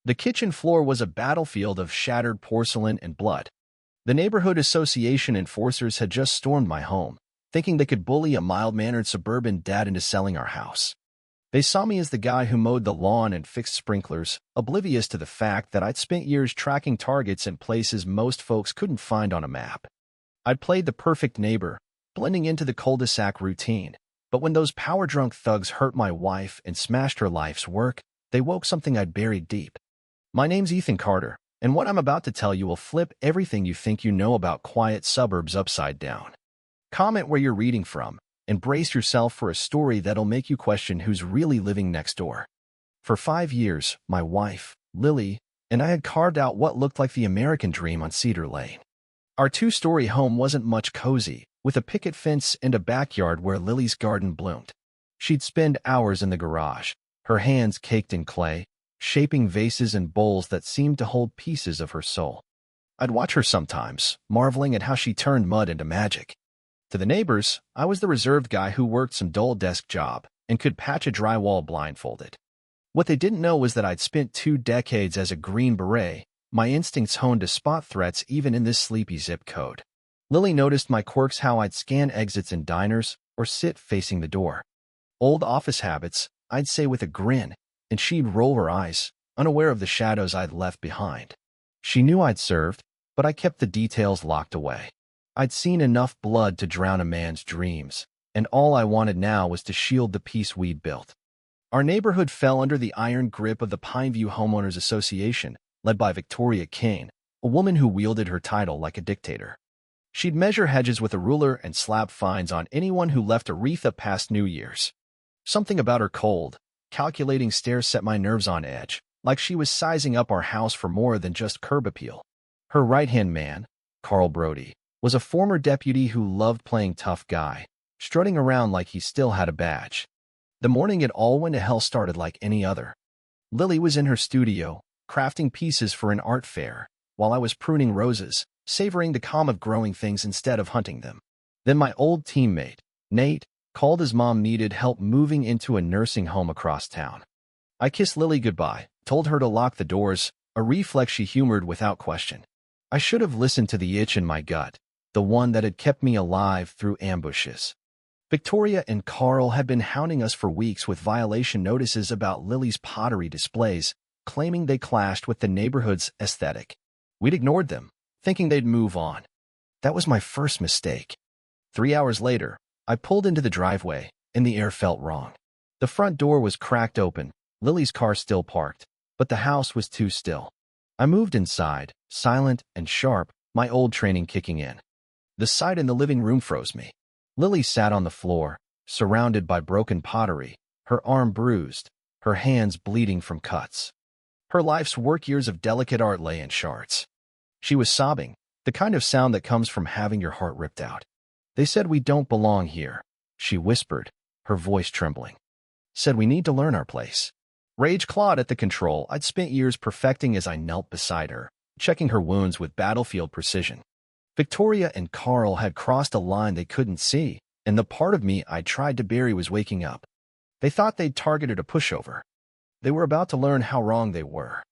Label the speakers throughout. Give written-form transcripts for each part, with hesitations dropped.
Speaker 1: The kitchen floor was a battlefield of shattered porcelain and blood. The neighborhood association enforcers had just stormed my home, thinking they could bully a mild-mannered suburban dad into selling our house. They saw me as the guy who mowed the lawn and fixed sprinklers, oblivious to the fact that I'd spent years tracking targets in places most folks couldn't find on a map. I'd played the perfect neighbor, blending into the cul-de-sac routine. But when those power-drunk thugs hurt my wife and smashed her life's work, they woke something I'd buried deep. My name's Ethan Carter, and what I'm about to tell you will flip everything you think you know about quiet suburbs upside down. Comment where you're reading from, and brace yourself for a story that'll make you question who's really living next door. For 5 years, my wife, Lily, and I had carved out what looked like the American dream on Cedar Lane. Our 2-story home wasn't much cozy, with a picket fence and a backyard where Lily's garden bloomed. She'd spend hours in the garage, her hands caked in clay, shaping vases and bowls that seemed to hold pieces of her soul. I'd watch her sometimes, marveling at how she turned mud into magic. To the neighbors, I was the reserved guy who worked some dull desk job and could patch a drywall blindfolded. What they didn't know was that I'd spent 2 decades as a Green Beret, my instincts honed to spot threats even in this sleepy zip code. Lily noticed my quirks, how I'd scan exits in diners or sit facing the door. Old office habits, I'd say with a grin, and she'd roll her eyes, unaware of the shadows I'd left behind. She knew I'd served, but I kept the details locked away. I'd seen enough blood to drown a man's dreams, and all I wanted now was to shield the peace we'd built. Our neighborhood fell under the iron grip of the Pineview Homeowners Association, led by Victoria Kane, a woman who wielded her title like a dictator. She'd measure hedges with a ruler and slap fines on anyone who left a wreath up past New Year's. Something about her cold, calculating stare set my nerves on edge, like she was sizing up our house for more than just curb appeal. Her right-hand man, Carl Brody, was a former deputy who loved playing tough guy, strutting around like he still had a badge. The morning it all went to hell started like any other. Lily was in her studio, crafting pieces for an art fair, while I was pruning roses, savoring the calm of growing things instead of hunting them. Then my old teammate, Nate, called his mom needed help moving into a nursing home across town. I kissed Lily goodbye, told her to lock the doors, a reflex she humored without question. I should have listened to the itch in my gut, the one that had kept me alive through ambushes. Victoria and Carl had been hounding us for weeks with violation notices about Lily's pottery displays, claiming they clashed with the neighborhood's aesthetic. We'd ignored them, thinking they'd move on. That was my first mistake. 3 hours later, I pulled into the driveway, and the air felt wrong. The front door was cracked open, Lily's car still parked, but the house was too still. I moved inside, silent and sharp, my old training kicking in. The sight in the living room froze me. Lily sat on the floor, surrounded by broken pottery, her arm bruised, her hands bleeding from cuts. Her life's work years of delicate art lay in shards. She was sobbing, the kind of sound that comes from having your heart ripped out. They said we don't belong here, she whispered, her voice trembling. Said we need to learn our place. Rage clawed at the control I'd spent years perfecting as I knelt beside her, checking her wounds with battlefield precision. Victoria and Carl had crossed a line they couldn't see, and the part of me I'd tried to bury was waking up. They thought they'd targeted a pushover. They were about to learn how wrong they were.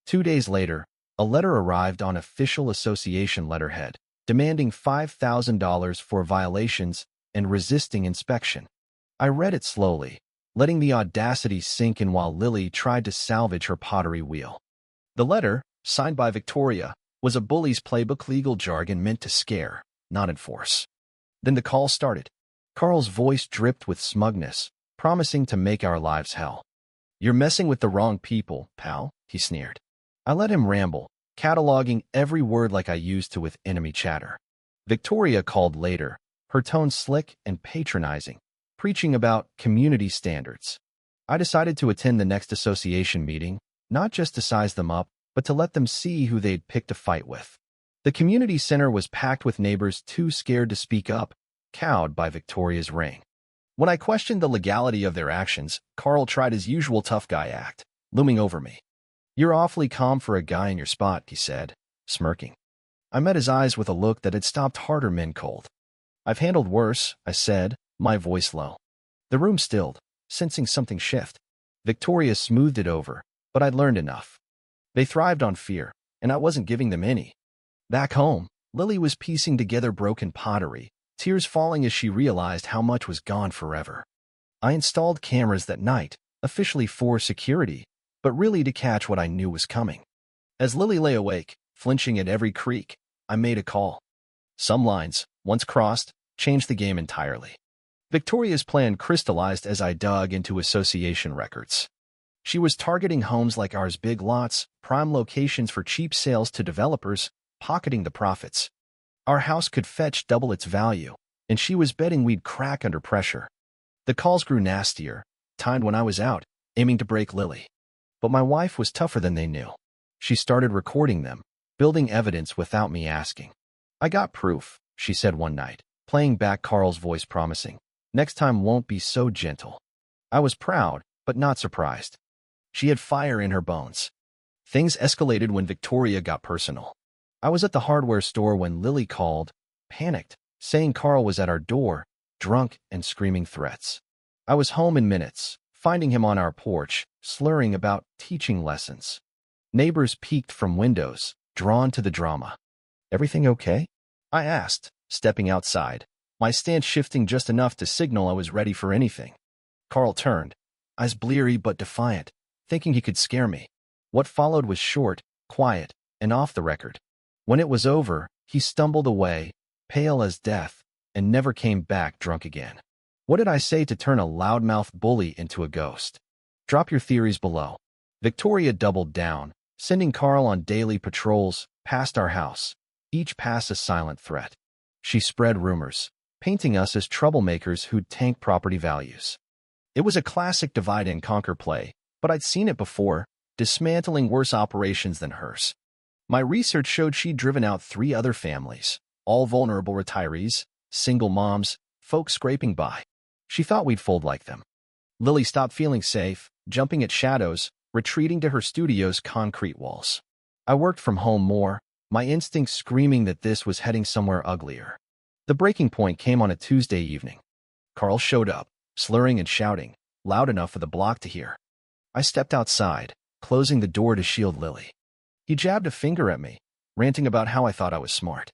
Speaker 1: 2 days later, a letter arrived on official association letterhead, demanding $5,000 for violations and resisting inspection. I read it slowly, letting the audacity sink in while Lily tried to salvage her pottery wheel. The letter, signed by Victoria, was a bully's playbook legal jargon meant to scare, not enforce. Then the call started. Carl's voice dripped with smugness, promising to make our lives hell. "You're messing with the wrong people, pal," he sneered. I let him ramble, cataloging every word like I used to with enemy chatter. Victoria called later, her tone slick and patronizing, preaching about community standards. I decided to attend the next association meeting, not just to size them up, but to let them see who they'd picked a fight with. The community center was packed with neighbors too scared to speak up, cowed by Victoria's reign. When I questioned the legality of their actions, Carl tried his usual tough guy act, looming over me. "You're awfully calm for a guy in your spot," he said, smirking. I met his eyes with a look that had stopped harder men cold. "I've handled worse," I said, my voice low. The room stilled, sensing something shift. Victoria smoothed it over, but I'd learned enough. They thrived on fear, and I wasn't giving them any. Back home, Lily was piecing together broken pottery, tears falling as she realized how much was gone forever. I installed cameras that night, officially for security, but really to catch what I knew was coming. As Lily lay awake, flinching at every creak, I made a call. Some lines, once crossed, changed the game entirely. Victoria's plan crystallized as I dug into association records. She was targeting homes like ours, big lots, prime locations for cheap sales to developers, pocketing the profits. Our house could fetch double its value, and she was betting we'd crack under pressure. The calls grew nastier, timed when I was out, aiming to break Lily. But my wife was tougher than they knew. She started recording them, building evidence without me asking. "I got proof," she said one night, playing back Carl's voice promising, "Next time won't be so gentle." I was proud, but not surprised. She had fire in her bones. Things escalated when Victoria got personal. I was at the hardware store when Lily called, panicked, saying Carl was at our door, drunk and screaming threats. I was home in minutes, finding him on our porch, slurring about teaching lessons. Neighbors peeked from windows, drawn to the drama. "Everything okay?" I asked, stepping outside, my stance shifting just enough to signal I was ready for anything. Carl turned, eyes bleary but defiant, thinking he could scare me. What followed was short, quiet, and off the record. When it was over, he stumbled away, pale as death, and never came back drunk again. What did I say to turn a loudmouth bully into a ghost? Drop your theories below. Victoria doubled down, sending Carl on daily patrols past our house, each pass a silent threat. She spread rumors, painting us as troublemakers who'd tank property values. It was a classic divide-and-conquer play, but I'd seen it before, dismantling worse operations than hers. My research showed she'd driven out 3 other families, all vulnerable retirees, single moms, folks scraping by. She thought we'd fold like them. Lily stopped feeling safe, jumping at shadows, retreating to her studio's concrete walls. I worked from home more, my instincts screaming that this was heading somewhere uglier. The breaking point came on a Tuesday evening. Carl showed up, slurring and shouting, loud enough for the block to hear. I stepped outside, closing the door to shield Lily. He jabbed a finger at me, ranting about how I thought I was smart.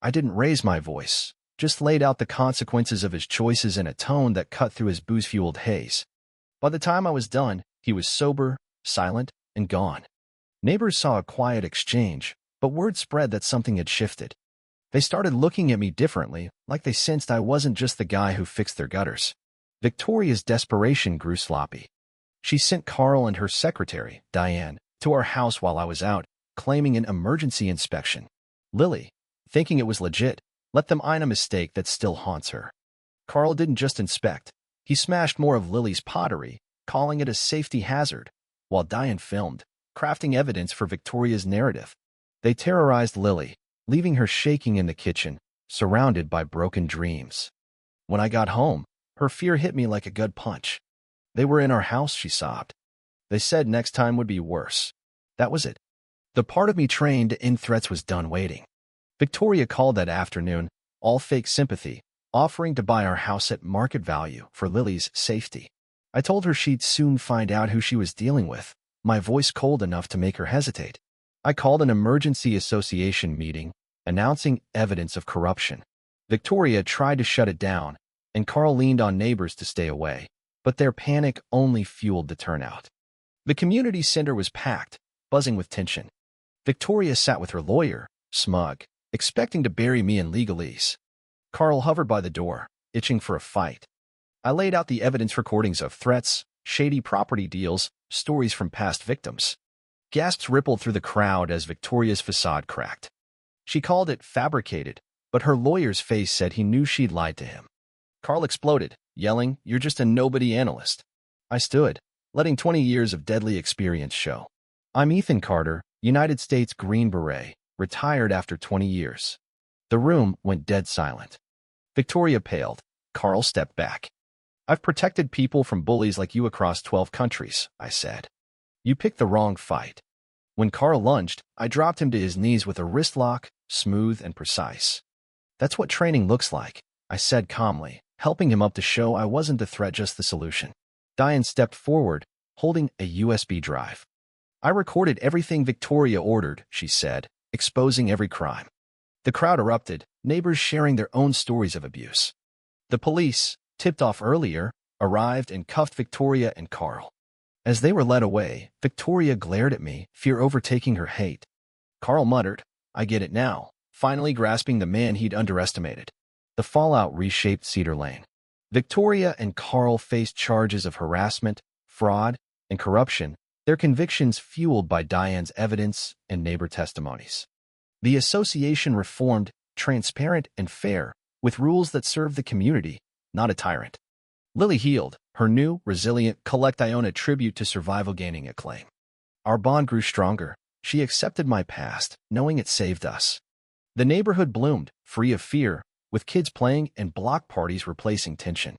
Speaker 1: I didn't raise my voice, just laid out the consequences of his choices in a tone that cut through his booze-fueled haze. By the time I was done, he was sober, silent, and gone. Neighbors saw a quiet exchange, but word spread that something had shifted. They started looking at me differently, like they sensed I wasn't just the guy who fixed their gutters. Victoria's desperation grew sloppy. She sent Carl and her secretary, Diane, to our house while I was out, claiming an emergency inspection. Lily, thinking it was legit, let them iron a mistake that still haunts her. Carl didn't just inspect. He smashed more of Lily's pottery, calling it a safety hazard, while Diane filmed, crafting evidence for Victoria's narrative. They terrorized Lily, leaving her shaking in the kitchen, surrounded by broken dreams. When I got home, her fear hit me like a gut punch. "They were in our house," she sobbed. "They said next time would be worse." That was it. The part of me trained to end threats was done waiting. Victoria called that afternoon, all fake sympathy, offering to buy our house at market value for Lily's safety. I told her she'd soon find out who she was dealing with, my voice cold enough to make her hesitate. I called an emergency association meeting, announcing evidence of corruption. Victoria tried to shut it down, and Carl leaned on neighbors to stay away, but their panic only fueled the turnout. The community center was packed, buzzing with tension. Victoria sat with her lawyer, smug, expecting to bury me in legalese. Carl hovered by the door, itching for a fight. I laid out the evidence recordings of threats, shady property deals, stories from past victims. Gasps rippled through the crowd as Victoria's facade cracked. She called it fabricated, but her lawyer's face said he knew she'd lied to him. Carl exploded, yelling, "You're just a nobody analyst." I stood, letting 20 years of deadly experience show. "I'm Ethan Carter, United States Green Beret, retired after 20 years. The room went dead silent. Victoria paled. Carl stepped back. "I've protected people from bullies like you across 12 countries, I said. "You picked the wrong fight." When Carl lunged, I dropped him to his knees with a wrist lock, smooth and precise. "That's what training looks like," I said calmly, helping him up to show I wasn't the threat, just the solution. Diane stepped forward, holding a USB drive. I recorded everything Victoria ordered, she said, exposing every crime. The crowd erupted, neighbors sharing their own stories of abuse. The police, tipped off earlier, arrived and cuffed Victoria and Carl. As they were led away, Victoria glared at me, fear overtaking her hate. Carl muttered, "I get it now," finally grasping the man he'd underestimated. The fallout reshaped Cedar Lane. Victoria and Carl faced charges of harassment, fraud, and corruption, their convictions fueled by Diane's evidence and neighbor testimonies. The association reformed, transparent and fair, with rules that served the community, not a tyrant. Lily healed, her new, resilient Collect-Iona tribute to survival gaining acclaim. Our bond grew stronger. She accepted my past, knowing it saved us. The neighborhood bloomed, free of fear, with kids playing and block parties replacing tension.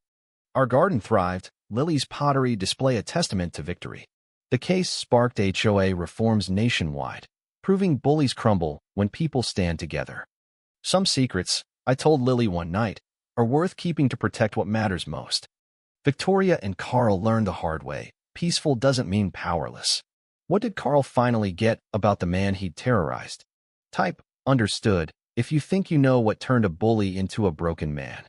Speaker 1: Our garden thrived, Lily's pottery display a testament to victory. The case sparked HOA reforms nationwide, proving bullies crumble when people stand together. Some secrets, I told Lily one night, are worth keeping to protect what matters most. Victoria and Carl learned the hard way. Peaceful doesn't mean powerless. What did Carl finally get about the man he'd terrorized? Type, understood, if you think you know what turned a bully into a broken man.